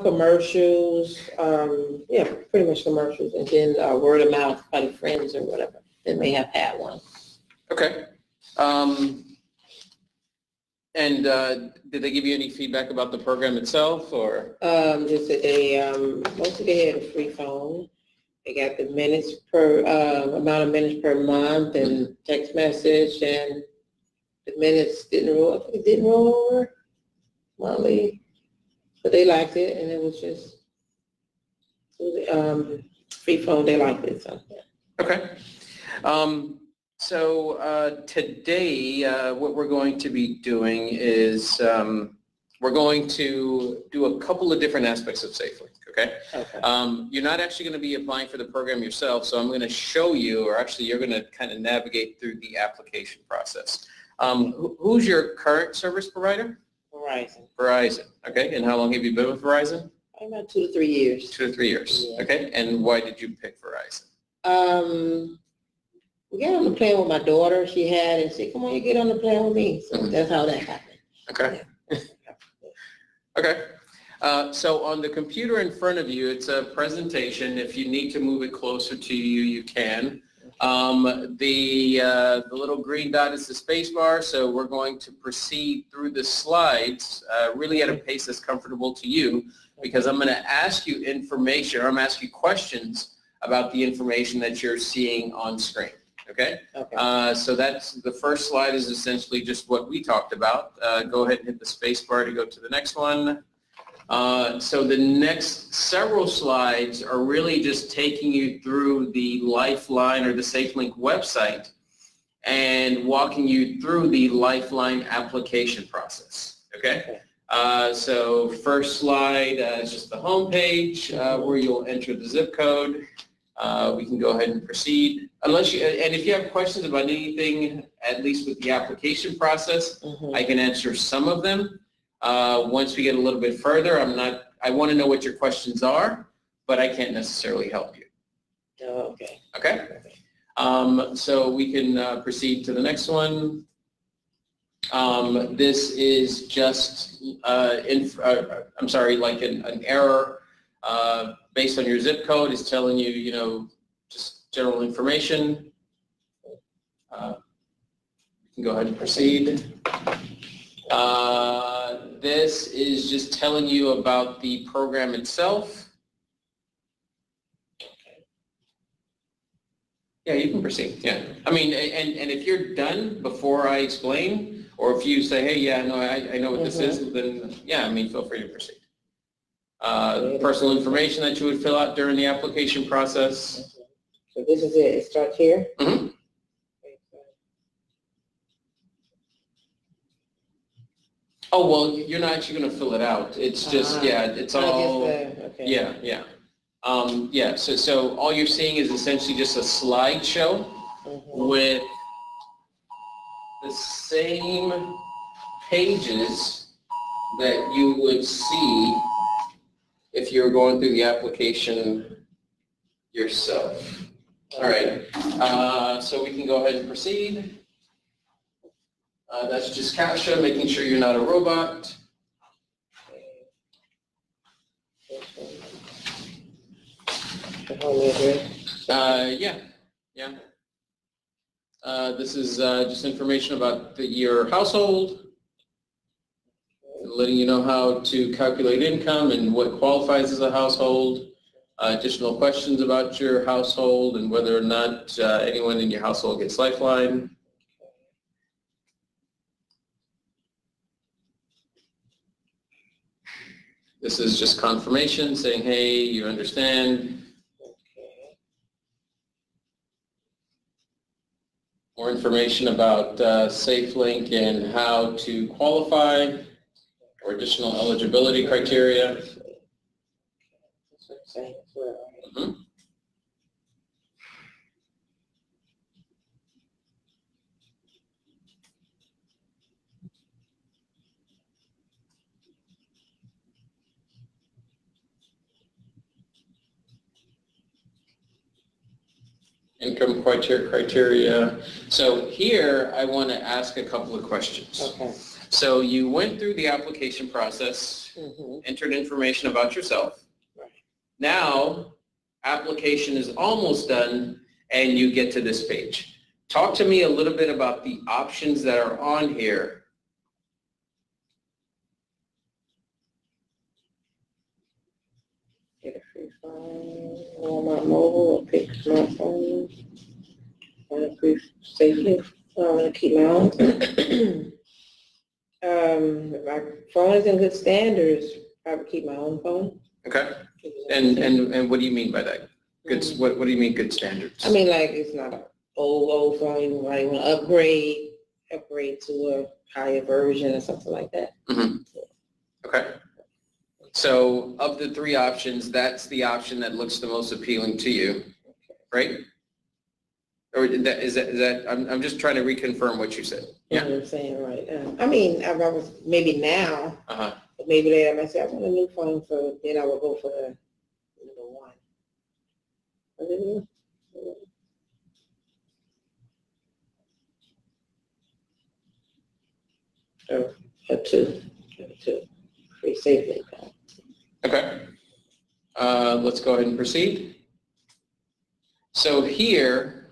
Commercials, yeah, pretty much commercials, and then word of mouth by friends or whatever that may have had one. Okay. And did they give you any feedback about the program itself, or? Just that they, mostly they had a free phone. They got the minutes per, amount of minutes per month and text message, and the minutes didn't roll over monthly, but they liked it, and it was just, free phone, they liked it, so. Yeah. Okay. So today, what we're going to be doing is we're going to do a couple of different aspects of SafeLink, okay? Okay. You're not actually going to be applying for the program yourself, so I'm going to show you, or actually you're going to kind of navigate through the application process. Who's your current service provider? Verizon. Verizon, okay. And how long have you been with Verizon? About 2 to 3 years. 2 to 3 years, Yeah. okay. And why did you pick Verizon? We got on the plane with my daughter. She had and said, "Come on, you get on the plane with me." So that's how that happened. Okay. Okay. So on the computer in front of you, it's a presentation. If you need to move it closer to you, you can. The little green dot is the space bar, so we're going to proceed through the slides really at a pace that's comfortable to you, because I'm going to ask you information, or I'm going to ask you questions about the information that you're seeing on screen. Okay? Okay. So that's the first slide is essentially just what we talked about. Go ahead and hit the space bar to go to the next one. So the next several slides are really just taking you through the Lifeline or the SafeLink website and walking you through the Lifeline application process. Okay? So first slide is just the home page where you'll enter the zip code. We can go ahead and proceed. Unless you, and if you have questions about anything, at least with the application process, I can answer some of them. Once we get a little bit further, I want to know what your questions are, but I can't necessarily help you. Okay. Okay? So we can proceed to the next one. This is just, I'm sorry, like an error based on your zip code is telling you, you know, just general information. You can go ahead and proceed. This is just telling you about the program itself. Yeah, you can proceed. Yeah. I mean, and if you're done before I explain, or if you say, hey, yeah, no, I know what this is, then, yeah, I mean, feel free to proceed. Personal information that you would fill out during the application process. So this is it. It starts here? Mm-hmm. Oh, well, you're not actually going to fill it out. It's just, yeah, it's all, okay. yeah, yeah. Yeah, so all you're seeing is essentially just a slideshow with the same pages that you would see if you're going through the application yourself. All right, so we can go ahead and proceed. That's just CAPTCHA, making sure you're not a robot. Yeah. This is just information about your household, letting you know how to calculate income and what qualifies as a household, additional questions about your household and whether or not anyone in your household gets Lifeline. This is just confirmation saying, hey, you understand. More information about SafeLink and how to qualify or additional eligibility criteria. Income criteria. So here I want to ask a couple of questions. Okay. So you went through the application process, entered information about yourself. Right. Now, application is almost done, and you get to this page. Talk to me a little bit about the options that are on here. Get a free phone on my mobile or pick my phone. Want to brief safely. I want to keep my own. My phone is in good standards. I would keep my own phone. Okay. And what do you mean by that? Good. What do you mean good standards? I mean, like, it's not an old phone. You might want to upgrade to a higher version or something like that. Okay. So of the three options, that's the option that looks the most appealing to you, right? Or is that I'm just trying to reconfirm what you said. Yeah, I'm saying right. I mean, I was maybe now, but maybe later I might say I want a new phone, so then I will go for the number one. What is it? Or a two, free safely. Okay. Let's go ahead and proceed. So here,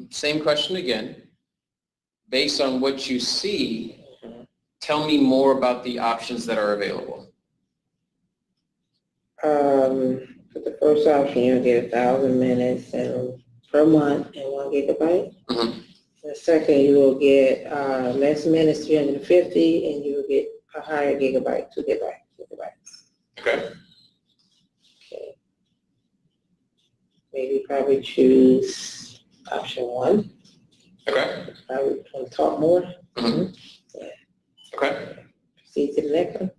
same question again. Based on what you see, tell me more about the options that are available. For the first option, you'll get 1,000 minutes per month and 1 gigabyte. The second, you will get less minutes, 350, and you will get a higher gigabyte, 2 gigabytes. Okay. Okay. Maybe probably choose option 1. Okay. Probably want to talk more. Yeah. Okay. Proceed to the next one.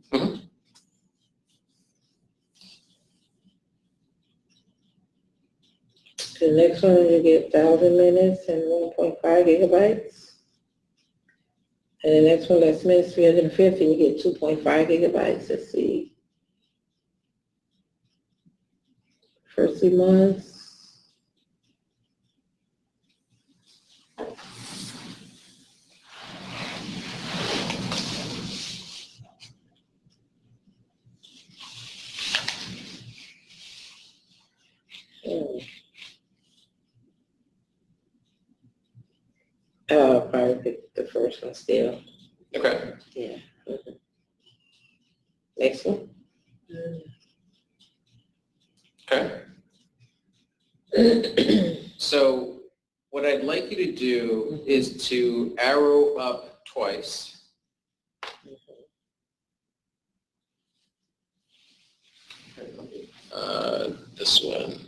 The next one, you get 1,000 minutes and 1.5 gigabytes. And the next one, less minutes, 350, you get 2.5 gigabytes. Let's see. First 3 months. Probably pick the first one still. Okay. Yeah. Next one. Okay. So what I'd like you to do is to arrow up twice. This one.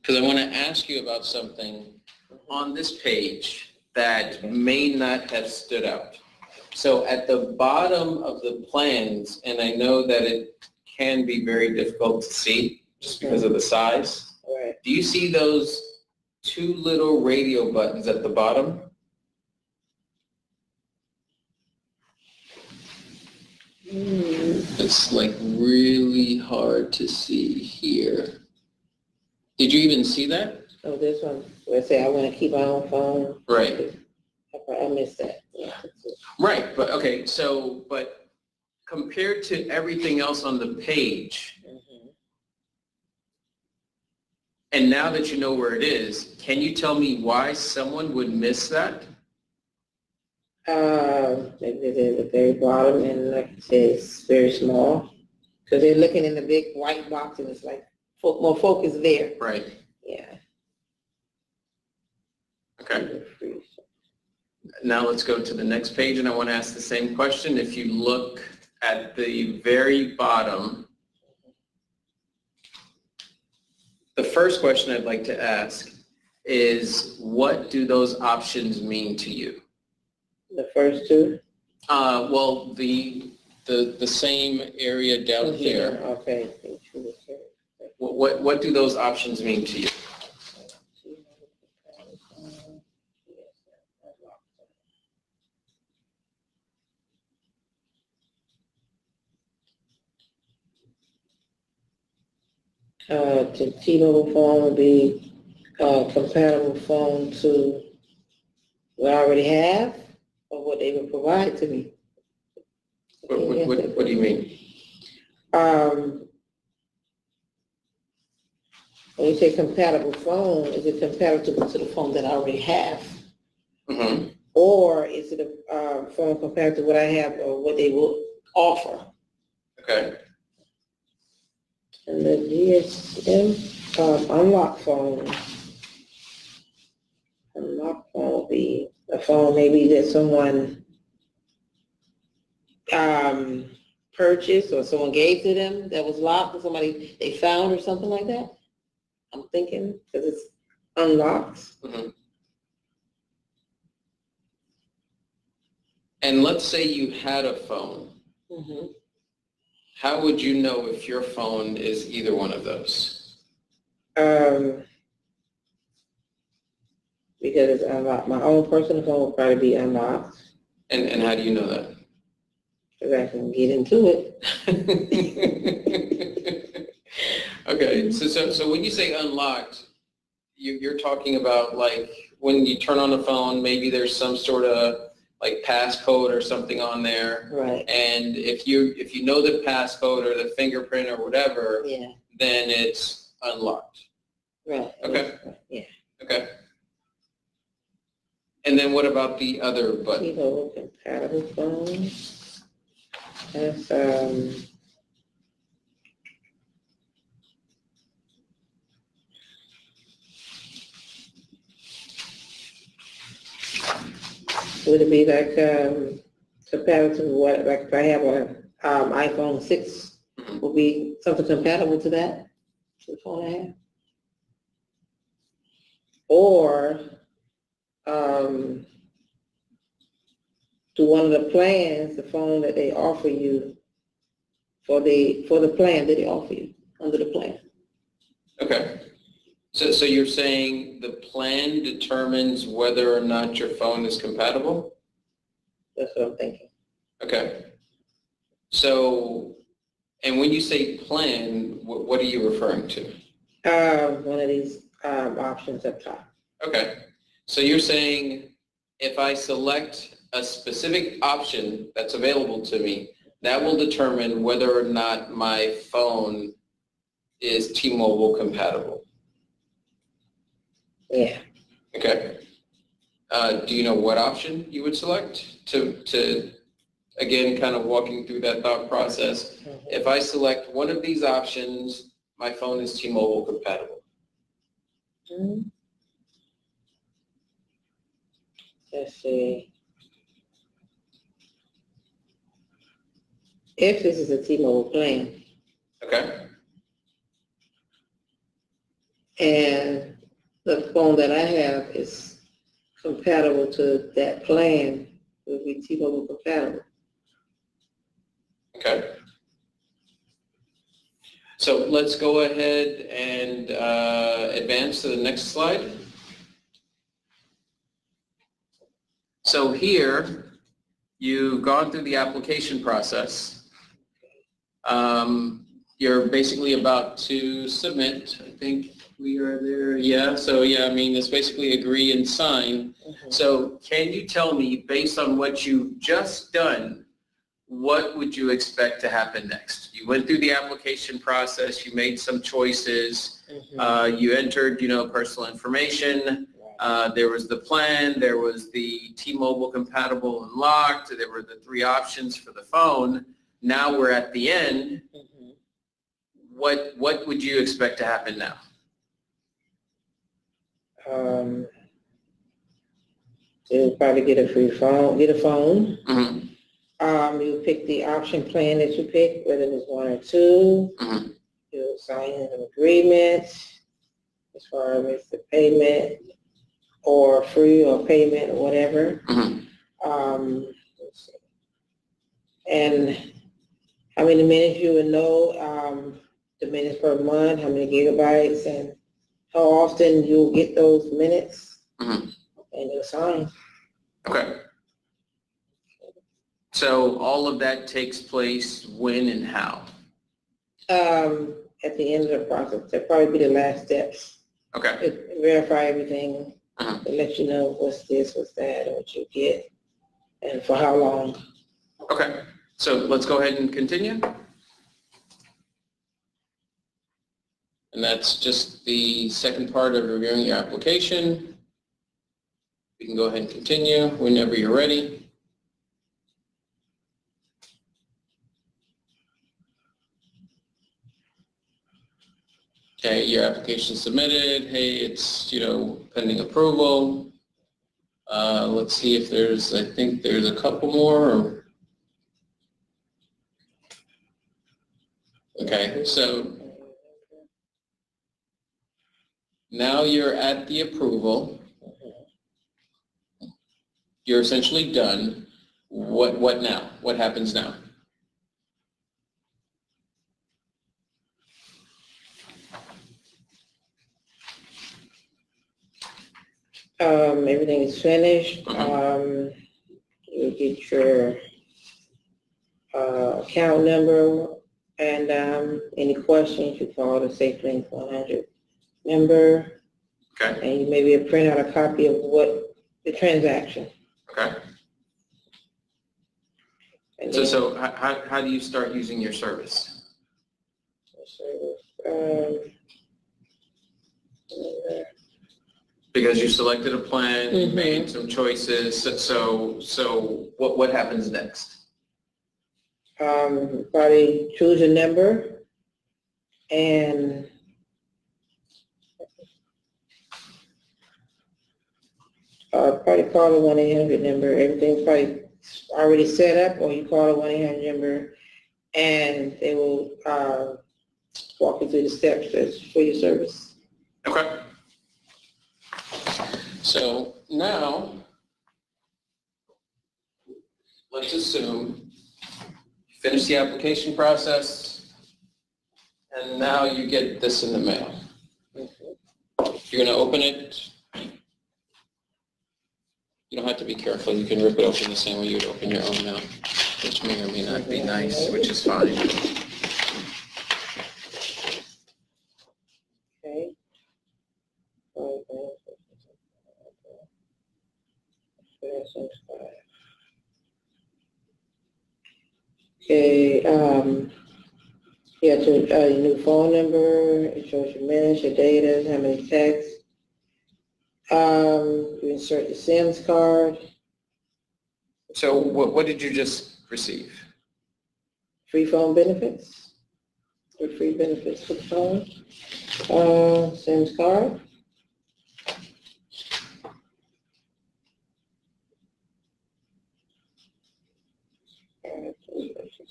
Because I want to ask you about something on this page that may not have stood out. So at the bottom of the plans, and I know that it can be very difficult to see just because of the size. Right. Do you see those 2 little radio buttons at the bottom? It's like really hard to see here. Did you even see that? Oh, this one, where it say I want to keep my own phone. Right. I missed that. Yeah. Right, but okay, so, but compared to everything else on the page, and now that you know where it is, can you tell me why someone would miss that? Maybe they're at the very bottom, and like it says, very small. Because they're looking in the big white box, and it's like more focus there. Right. Yeah. Okay. Now let's go to the next page, and I want to ask the same question. If you look at the very bottom, the first question I'd like to ask is, what do those options mean to you? The first two? Well, the same area down here. Okay. What do those options mean to you? The T-Mobile phone will be a compatible phone to what I already have, or what they would provide to me. What do you mean? When you say compatible phone, is it compatible to the phone that I already have? Mm-hmm. Or is it a phone compared to what I have or what they will offer? Okay. And the GSM unlock phone. Unlock phone will be a phone maybe that someone purchased or someone gave to them that was locked or somebody they found or something like that. I'm thinking because it's unlocked. Mm-hmm. And let's say you had a phone. Mm-hmm. How would you know if your phone is either one of those? Because it's unlocked. My own personal phone will probably be unlocked. And how do you know that? Because I can get into it. Okay, so when you say unlocked, you're talking about like when you turn on the phone, maybe there's some sort of like passcode or something on there. Right. And if you know the passcode or the fingerprint or whatever, Yeah. then it's unlocked. Right. Okay. Yeah. Okay. And then what about the other button? T-Mobile compatible phone. That's would it be like compatible to what? Like if I have a iPhone 6, will be something compatible to that? To the phone I have? Or to one of the plans, the phone that they offer you for the plan that they offer you under the plan. Okay. So you're saying the plan determines whether or not your phone is compatible? That's what I'm thinking. Okay. So, and when you say plan, what are you referring to? One of these options up top. Okay. So you're saying if I select a specific option that's available to me, that will determine whether or not my phone is T-Mobile compatible. Yeah. Okay. Do you know what option you would select to again, kind of walking through that thought process? Mm-hmm. If I select one of these options, my phone is T-Mobile compatible. Mm-hmm. Let's see. If this is a T-Mobile plan. Okay. And the phone that I have is compatible to that plan, it would be T-Mobile compatible. Okay. So let's go ahead and advance to the next slide. So here, you've gone through the application process. You're basically about to submit. I think we are there. Yeah. So yeah, I mean, it's basically agree and sign. Mm-hmm. So can you tell me, based on what you've just done, what would you expect to happen next? You went through the application process. You made some choices. Mm-hmm. You entered, personal information. There was the plan. There was the T-Mobile compatible and locked. There were the 3 options for the phone. Now we're at the end. Mm-hmm. What would you expect to happen now? You'll probably get a phone. Mm-hmm. You pick the option plan that you pick, whether it's 1 or 2. Mm-hmm. You'll sign an agreement as far as the payment or free or payment or whatever. Mm-hmm. Let's see. And how many minutes you would know, the minutes per month, how many gigabytes, and how often you'll get those minutes. Mm-hmm. And you'll sign. Okay. So all of that takes place when and how? At the end of the process. That'll probably be the last steps. Okay. To verify everything, to let you know what's this, what's that, and what you get, and for how long. Okay. So let's go ahead and continue. And that's just the second part of reviewing your application. You can go ahead and continue whenever you're ready. Okay, your application submitted. Hey, it's, pending approval. Let's see if there's, I think there's a couple more. Okay, so now you're at the approval. You're essentially done. What now? What happens now? Everything is finished. You get your account number, and any questions, you call the SafeLink 100 number. Okay. And you maybe print out a copy of what the transaction. Okay. And So how do you start using your service? Because you selected a plan, you made some choices. So what happens next? Probably choose a number and probably call the 1-800 number. Everything's probably already set up, or you call the 1-800 number and they will walk you through the steps for your service. Okay. So now, let's assume you finish the application process, and now you get this in the mail. You're going to open it. You don't have to be careful. You can rip it open the same way you would open your own mail, which may or may not be nice, which is fine. Okay. Okay, you have your new phone number, it shows your minutes, your data, how many texts. You insert the SIMS card. So what did you just receive? Free phone benefits. Or free benefits for the phone. SIMS card.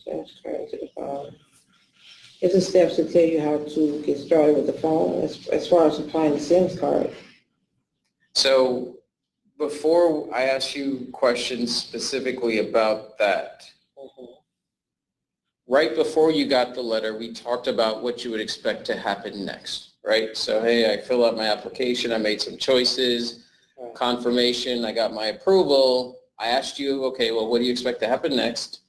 SIMS card to the phone. It's the steps to tell you how to get started with the phone as far as applying the SIMS card. So before I ask you questions specifically about that, right before you got the letter, we talked about what you would expect to happen next, right? So, hey, I fill out my application, I made some choices, confirmation, I got my approval. I asked you, okay, well, what do you expect to happen next?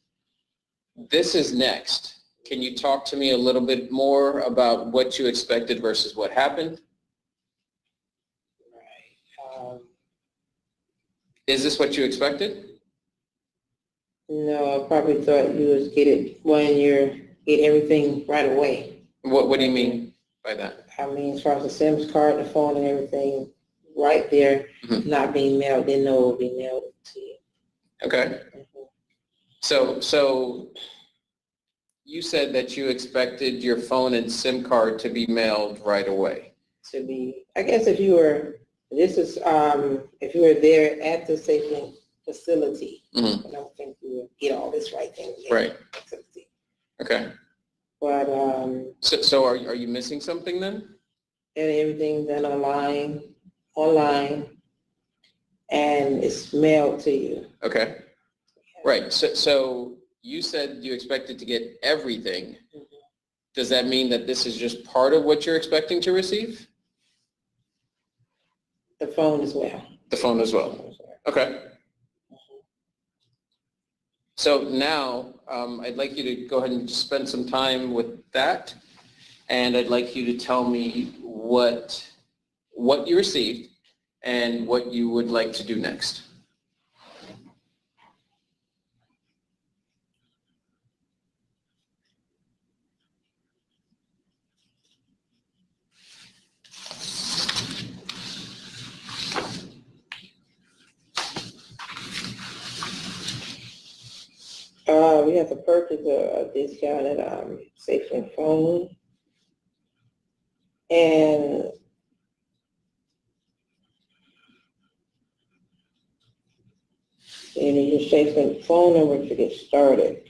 This is next. Can you talk to me a little bit more about what you expected versus what happened? Is this what you expected? No, I probably thought you would get everything right away. What do you mean by that? I mean, as far as the SIMS card, the phone and everything, right there, not being mailed, didn't know it would be mailed to you. Okay. So you said that you expected your phone and SIM card to be mailed right away. To be, I guess if you were there at the SafeLink facility, I don't think you would get all this right then. Right. Okay. But so are you missing something then? And everything done online, and it's mailed to you. Okay. Right. So you said you expected to get everything. Does that mean that this is just part of what you're expecting to receive? The phone as well. The phone as well. Okay. So now I'd like you to go ahead and spend some time with that, and I'd like you to tell me what you received and what you would like to do next. We have to purchase a discounted SafeLink phone, and you need your SafeLink phone number to get started.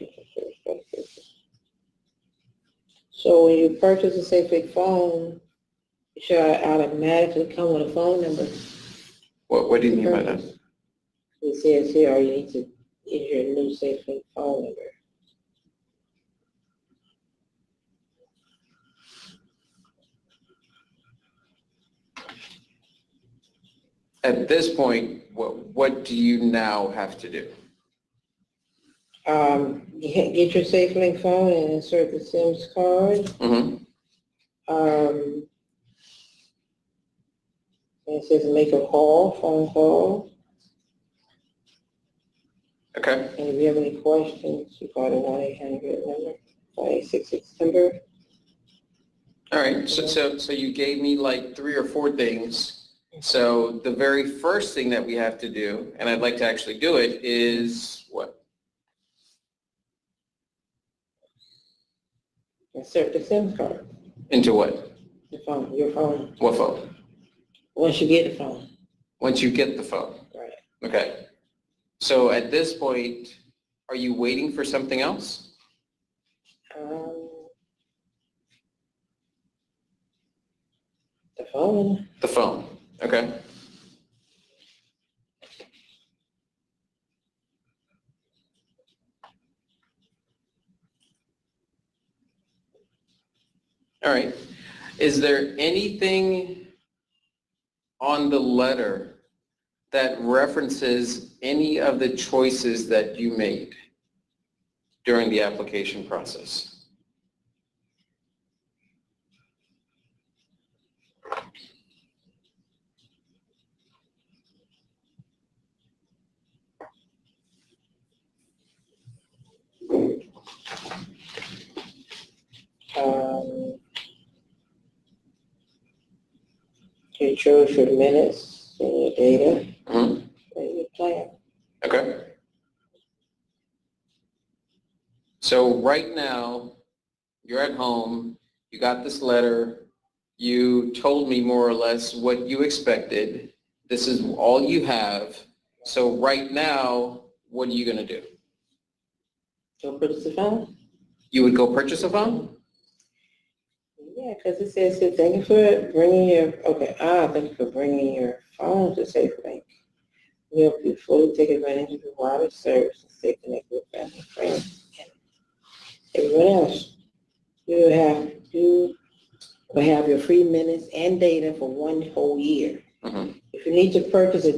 So when you purchase a SafeLink phone, it should automatically come with a phone number. What do you mean by that? It says here, you need to enter your new SafeLink phone number. At this point, what do you now have to do? Get your SafeLink phone and insert the SIMS card. Mm-hmm. And it says make a call, phone call. Okay. And if you have any questions, you call the 1-800 number, 1-866 number. All right. So you gave me like 3 or 4 things. So the very first thing that we have to do, and I'd like to actually do it, is what? Insert the SIM card. Into what? The phone, your phone. What phone? Once you get the phone. Once you get the phone. Right. Okay. So at this point, are you waiting for something else? The phone. The phone. Okay. All right. Is there anything on the letter that references any of the choices that you made during the application process? You chose your minutes and your data Mm-hmm. and your plan. Okay. So right now, you're at home, you got this letter, you told me more or less what you expected. This is all you have. So right now, what are you going to do? Go purchase the phone? You would go purchase a phone? Yeah, because it says here, thank you for bringing your, thank you for bringing your phone to SafeLink. We help you fully take advantage of your wireless service and stay connected with family, friends, and everyone else. You will have your free minutes and data for 1 whole year. Mm-hmm. If you need to purchase a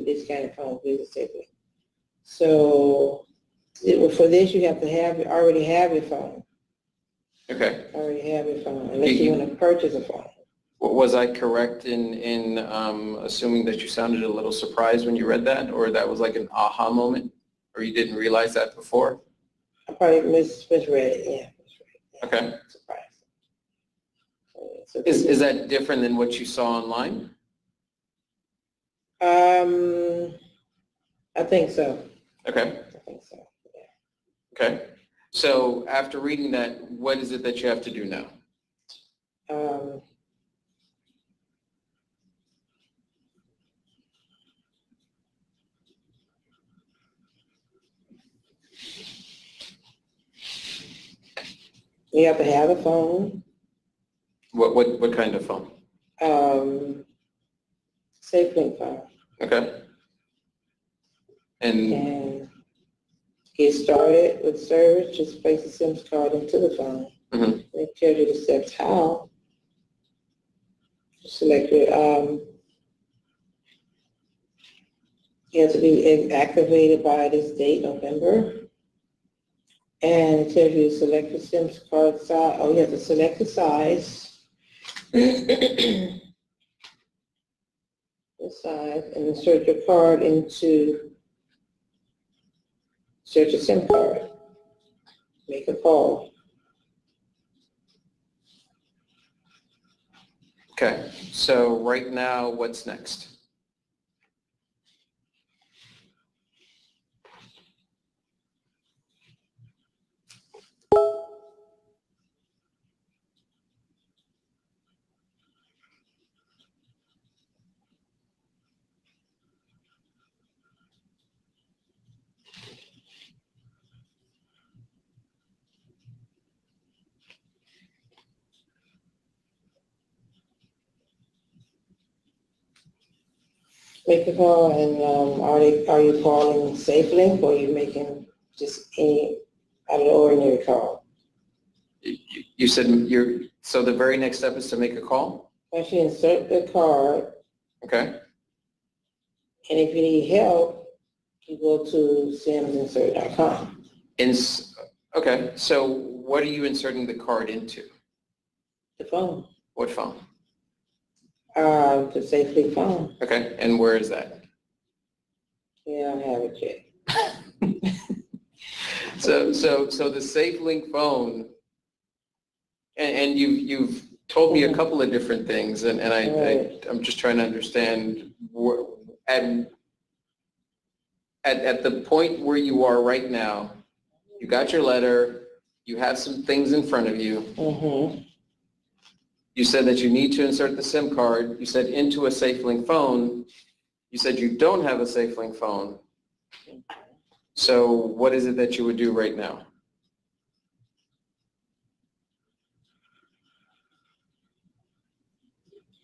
discounted phone, visit SafeLink. So for this, you have to already have your phone. Okay. Already have your phone, unless you want to purchase a phone. Was I correct in assuming that you sounded a little surprised when you read that, or that was like an aha moment, or you didn't realize that before? I probably misread it, yeah. Okay. Surprised. Is that different than what you saw online? I think so. Okay. I think so, yeah. Okay. So after reading that, what is it that you have to do now? You have to have a phone. What kind of phone? SafeLink phone. Okay. And get started with service, just place the SIM card into the phone. Mm-hmm. It tells you the steps how. Select your, you have to be activated by this date, November. And it tells you to select the SIM card size. Oh, you have to select the size. The size, and insert your card into, insert your SIM card. Make a call. Okay. So right now, what's next? Make a call, and are you calling SafeLink, or are you making just any out of the ordinary call? You said so the very next step is to make a call? Once you insert the card, Okay. and if you need help, you go to simsinsert.com. Okay, so what are you inserting the card into? The phone. What phone? The SafeLink phone. Okay, and where is that? Yeah, I don't have it yet. So the SafeLink phone, and you've told me a couple of different things, and I'm just trying to understand at the point where you are right now. You got your letter. You have some things in front of you. Mm-hmm. You said that you need to insert the SIM card. You said into a SafeLink phone. You said you don't have a SafeLink phone. So what is it that you would do right now?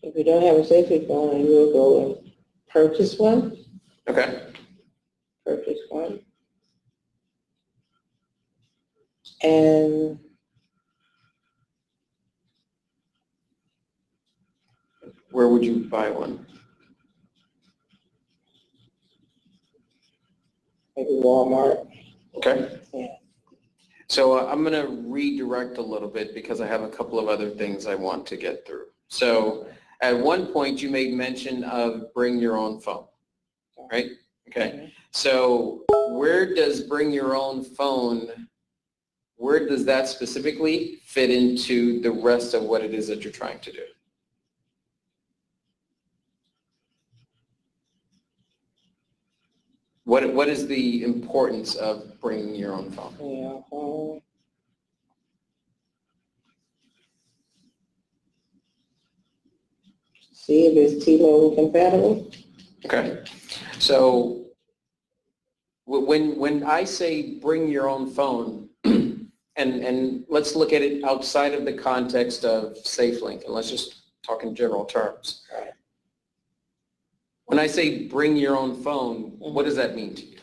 If you don't have a SafeLink phone, you will go and purchase one. Okay. Purchase one. And where would you buy one? maybe Walmart. Okay. Yeah. So I'm going to redirect a little bit because I have a couple of other things I want to get through. So at one point you made mention of bring your own phone, right? Okay. So where does bring your own phone, where does that specifically fit into the rest of what it is that you're trying to do? What is the importance of bringing your own phone? Yeah. See if it's T-Mobile compatible. Okay. So when I say bring your own phone, and let's look at it outside of the context of SafeLink, and let's just talk in general terms. Right. When I say bring your own phone, what does that mean to you?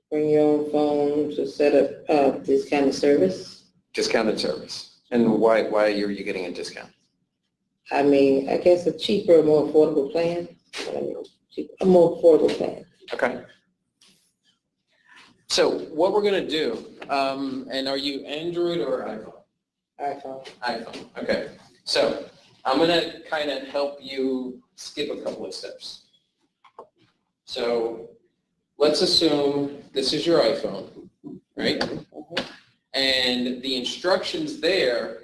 Bring your own phone to set up discounted service. Discounted service. And why are you getting a discount? I mean, I guess a cheaper, more affordable plan. A more affordable plan. Okay. So what we're going to do, and are you Android or iPhone? iPhone. iPhone. Okay. So I'm going to kind of help you skip a couple of steps. So let's assume this is your iPhone, right? And the instructions there,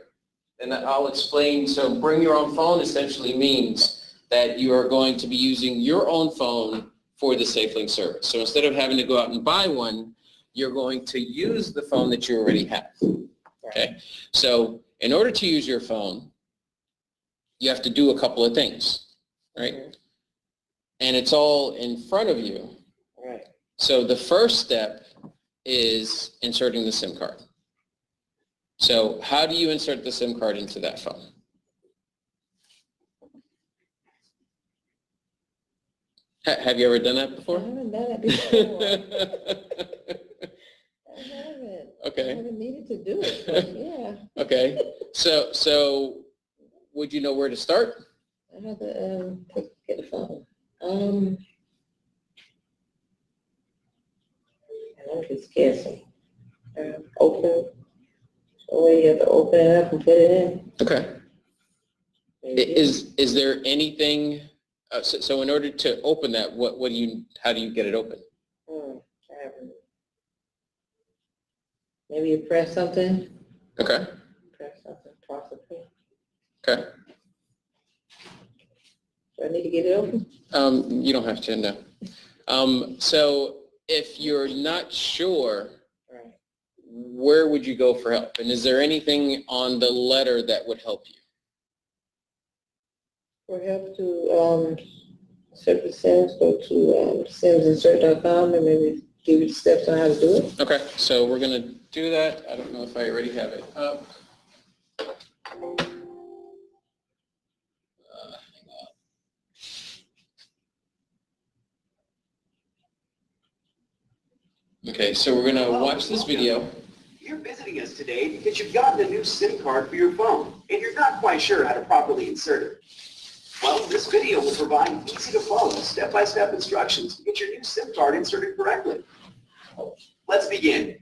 and I'll explain. So bring your own phone essentially means that you are going to be using your own phone for the SafeLink service. So instead of having to go out and buy one, you're going to use the phone that you already have. Okay? So in order to use your phone, you have to do a couple of things, right? And it's all in front of you. Right. So the first step is inserting the SIM card. So how do you insert the SIM card into that phone? Have you ever done that before? I haven't done it before. I haven't. Okay. I haven't needed to do it, but yeah. Okay. So would you know where to start? I have to get the phone. I'm just guessing. Open. So you have to open it up and put it in. Okay. Is there anything? So in order to open that, how do you get it open? Maybe you press something. Okay. Press something, possibly. Okay. Do I need to get it open? You don't have to, no. So if you're not sure, Right. where would you go for help? And is there anything on the letter that would help you? For help to insert the SIMs, go to simsinsert.com and maybe give you the steps on how to do it. Okay, so we're going to do that. I don't know if I already have it up. Hang on. Okay, so we're going to watch this video. You're visiting us today because you've gotten a new SIM card for your phone, and you're not quite sure how to properly insert it. Well, this video will provide easy-to-follow, step-by-step instructions to get your new SIM card inserted correctly. Let's begin.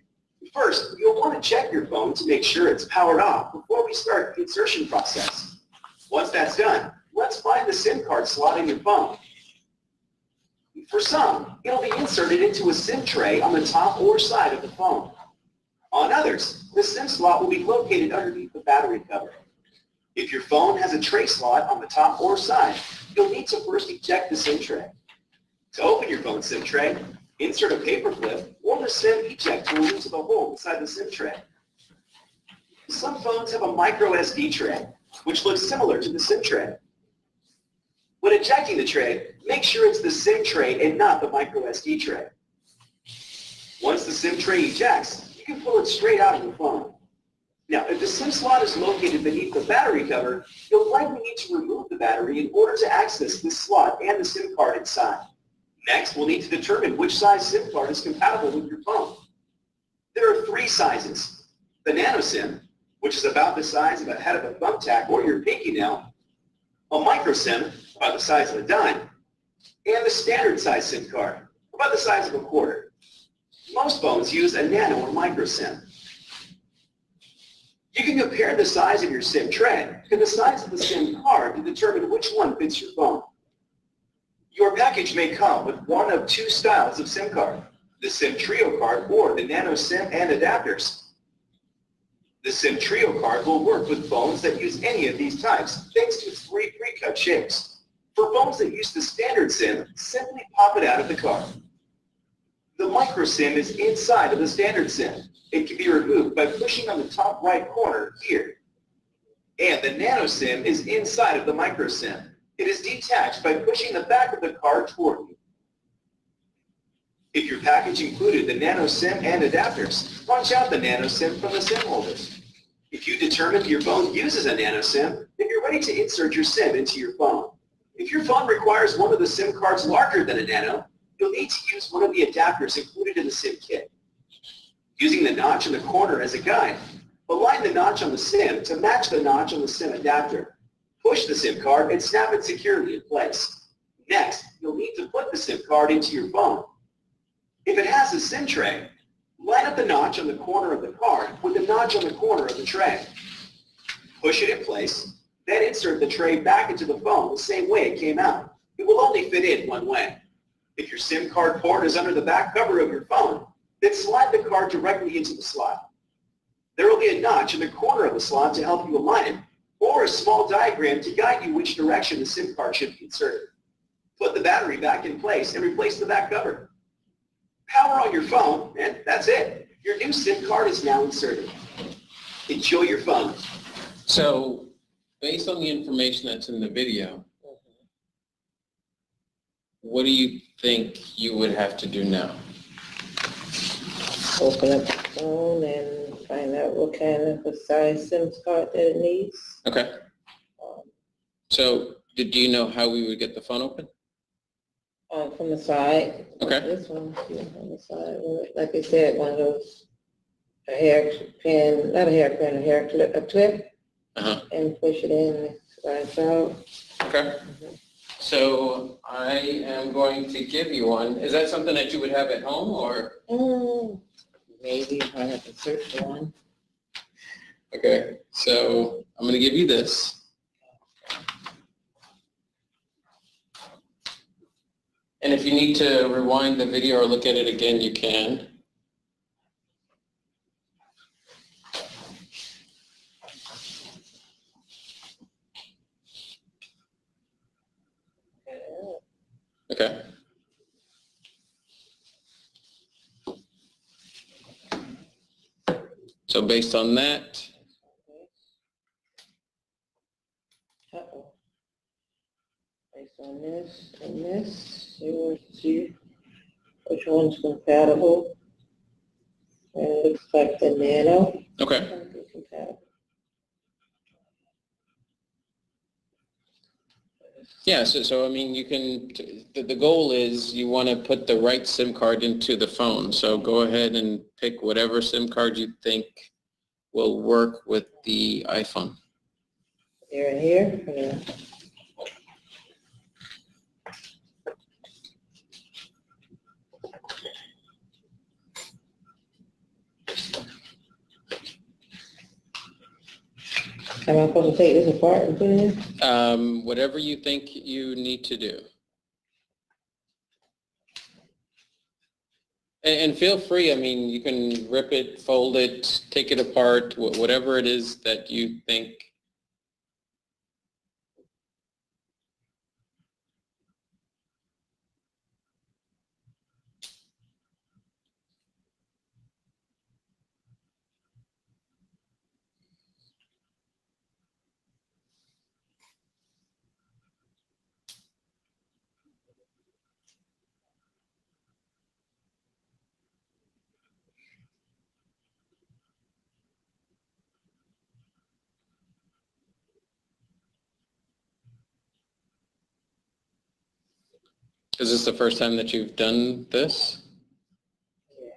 First, you'll want to check your phone to make sure it's powered off before we start the insertion process. Once that's done, let's find the SIM card slot in your phone. For some, it'll be inserted into a SIM tray on the top or side of the phone. On others, the SIM slot will be located underneath the battery cover. If your phone has a tray slot on the top or side, you'll need to first eject the SIM tray. To open your phone's SIM tray, insert a paper clip or the SIM eject tool into the hole inside the SIM tray. Some phones have a micro SD tray, which looks similar to the SIM tray. When ejecting the tray, make sure it's the SIM tray and not the micro SD tray. Once the SIM tray ejects, you can pull it straight out of the phone. Now, if the SIM slot is located beneath the battery cover, you'll likely need to remove the battery in order to access this slot and the SIM card inside. Next, we'll need to determine which size SIM card is compatible with your phone. There are 3 sizes: the nano SIM, which is about the size of the head of a thumbtack or your pinky nail, a micro SIM, about the size of a dime, and the standard size SIM card, about the size of a quarter. Most phones use a nano or micro SIM. You can compare the size of your SIM tray to the size of the SIM card to determine which one fits your phone. Your package may come with one of 2 styles of SIM card, the SIM Trio card or the nano SIM and adapters. The SIM Trio card will work with phones that use any of these types thanks to its 3 pre-cut shapes. For phones that use the standard SIM, simply pop it out of the card. The micro SIM is inside of the standard SIM. It can be removed by pushing on the top right corner here. And the nano SIM is inside of the micro SIM. It is detached by pushing the back of the card toward you. If your package included the nano SIM and adapters, punch out the nano SIM from the SIM holder. If you determine your phone uses a nano SIM, then you're ready to insert your SIM into your phone. If your phone requires one of the SIM cards larger than a nano, you'll need to use one of the adapters included in the SIM kit. Using the notch in the corner as a guide, align the notch on the SIM to match the notch on the SIM adapter. Push the SIM card and snap it securely in place. Next, you'll need to put the SIM card into your phone. If it has a SIM tray, line up the notch on the corner of the card with the notch on the corner of the tray. Push it in place, then insert the tray back into the phone the same way it came out. It will only fit in one way. If your SIM card port is under the back cover of your phone, then slide the card directly into the slot. There will be a notch in the corner of the slot to help you align it, or a small diagram to guide you which direction the SIM card should be inserted. Put the battery back in place and replace the back cover. Power on your phone, and that's it. Your new SIM card is now inserted. Enjoy your phone. So, based on the information that's in the video, what do you think you would have to do now? Open up the phone and find out what kind of a size SIM card that it needs. Okay. So, do you know how we would get the phone open? From the side. Okay. This one, yeah, on the side. Like I said, one of those, a hair pin, not a hair pin, a hair clip, a clip, and push it in and slides out. Okay. So I am going to give you one. Is that something that you would have at home, or? Maybe I have to search for one. Okay. So I'm going to give you this. And if you need to rewind the video or look at it again, you can. Okay. So based on that, Based on this and this, you will see which one's compatible. And it looks like the nano. okay. Compatible. Yeah, so I mean, you can, the goal is you want to put the right SIM card into the phone. So go ahead and pick whatever SIM card you think will work with the iPhone. Here and here? Yeah. Am I supposed to take this apart and put it in? Whatever you think you need to do. And feel free, I mean, you can rip it, fold it, take it apart, whatever it is that you think. Is this the first time that you've done this? Yes.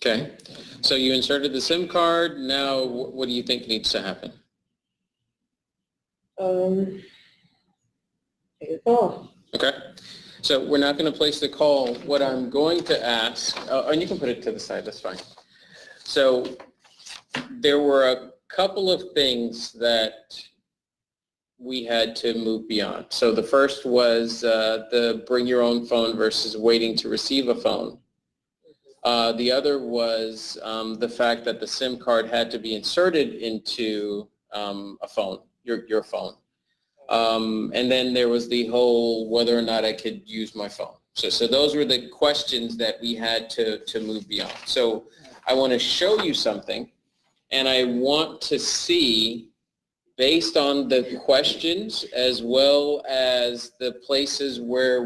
Okay, so you inserted the SIM card. Now, what do you think needs to happen? Take a call. Okay, so we're not going to place the call. What I'm going to ask, and you can put it to the side, that's fine. So there were a couple of things that we had to move beyond. So the first was the bring your own phone versus waiting to receive a phone. The other was the fact that the SIM card had to be inserted into a phone, your phone. And then there was the whole whether or not I could use my phone. So those were the questions that we had to move beyond. So I want to show you something, and I want to see, based on the questions as well as the places where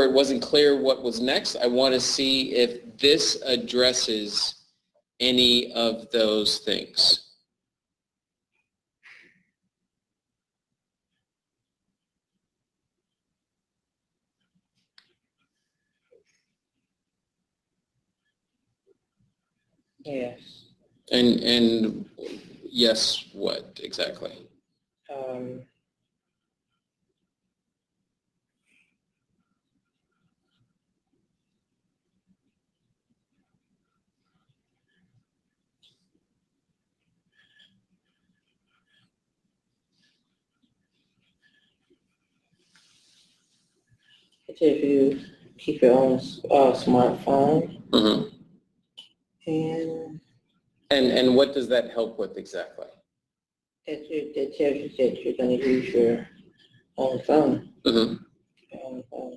it wasn't clear what was next, I want to see if this addresses any of those things. Yes. And yes, what exactly? If you keep your own smartphone. Mm-hmm. And what does that help with exactly? that tells you that you're going to use your own phone. Mm-hmm. Your own phone.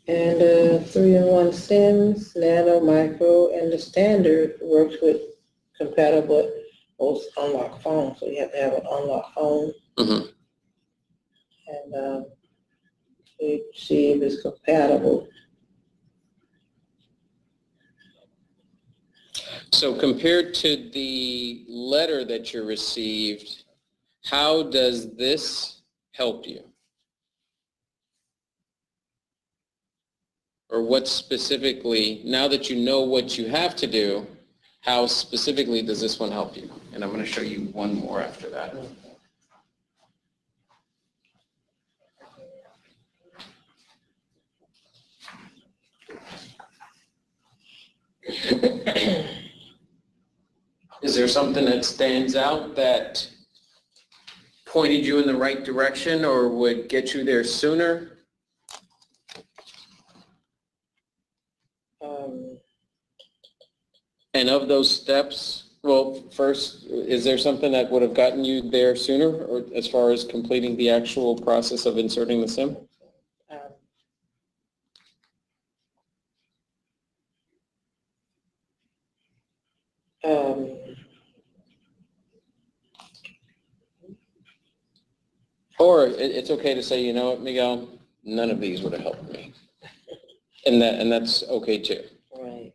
And 3-in-1 SIMs, Nano, Micro, and the standard works with compatible most unlocked phones. So you have to have an unlocked phone. Mm-hmm. And we see if it's compatible. So compared to the letter that you received, how does this help you? Or what specifically, now that you know what you have to do, how specifically does this one help you? And I'm going to show you one more after that. Is there something that stands out that pointed you in the right direction or would get you there sooner? And of those steps, well, first, is there something that would have gotten you there sooner, or as far as completing the actual process of inserting the SIM? Or it's okay to say, you know what, Miguel, none of these would have helped me, and that's okay too. Right.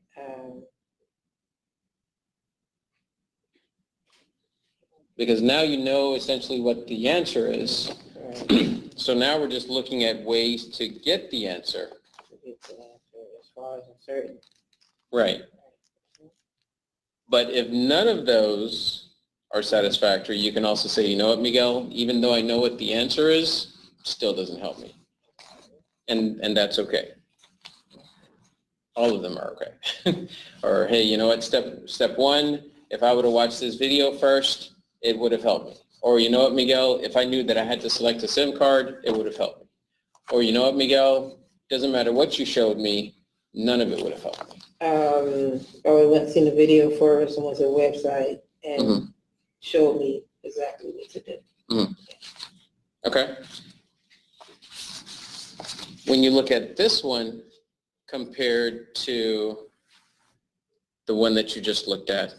Because now you know essentially what the answer is. Right. So now we're just looking at ways to get the answer. To get the answer as far as uncertain. Right. But if none of those are satisfactory, you can also say, you know what, Miguel, even though I know what the answer is, still doesn't help me. And that's okay. All of them are okay. Or, hey, you know what, step one, if I would have watched this video first, it would have helped me. Or, you know what, Miguel, if I knew that I had to select a SIM card, it would have helped me. Or, you know what, Miguel, doesn't matter what you showed me, none of it would have helped me. Or I went and seen the video first and went to the website and showed me exactly what to do. Okay. When you look at this one compared to the one that you just looked at,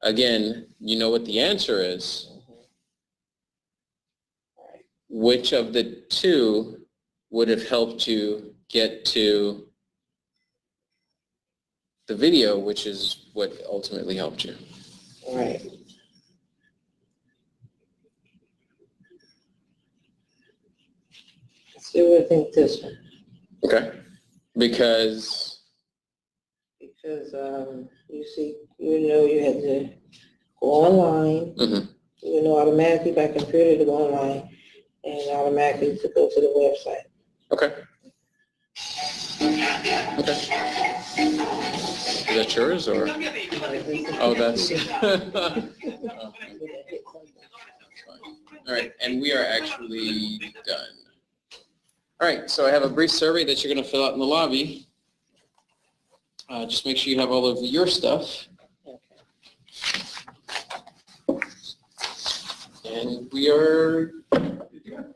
again, you know what the answer is. Which of the two would have helped you get to the video, which is what ultimately helped you? Right. I still would think this one. Okay. Because you see, you know, you had to go online, you know, automatically by computer to go online, and automatically to go to the website. Okay. Okay. Is that yours or? Oh, that's. All right, and we are actually done. All right, so I have a brief survey that you're going to fill out in the lobby. Just make sure you have all of your stuff. And we are good to go.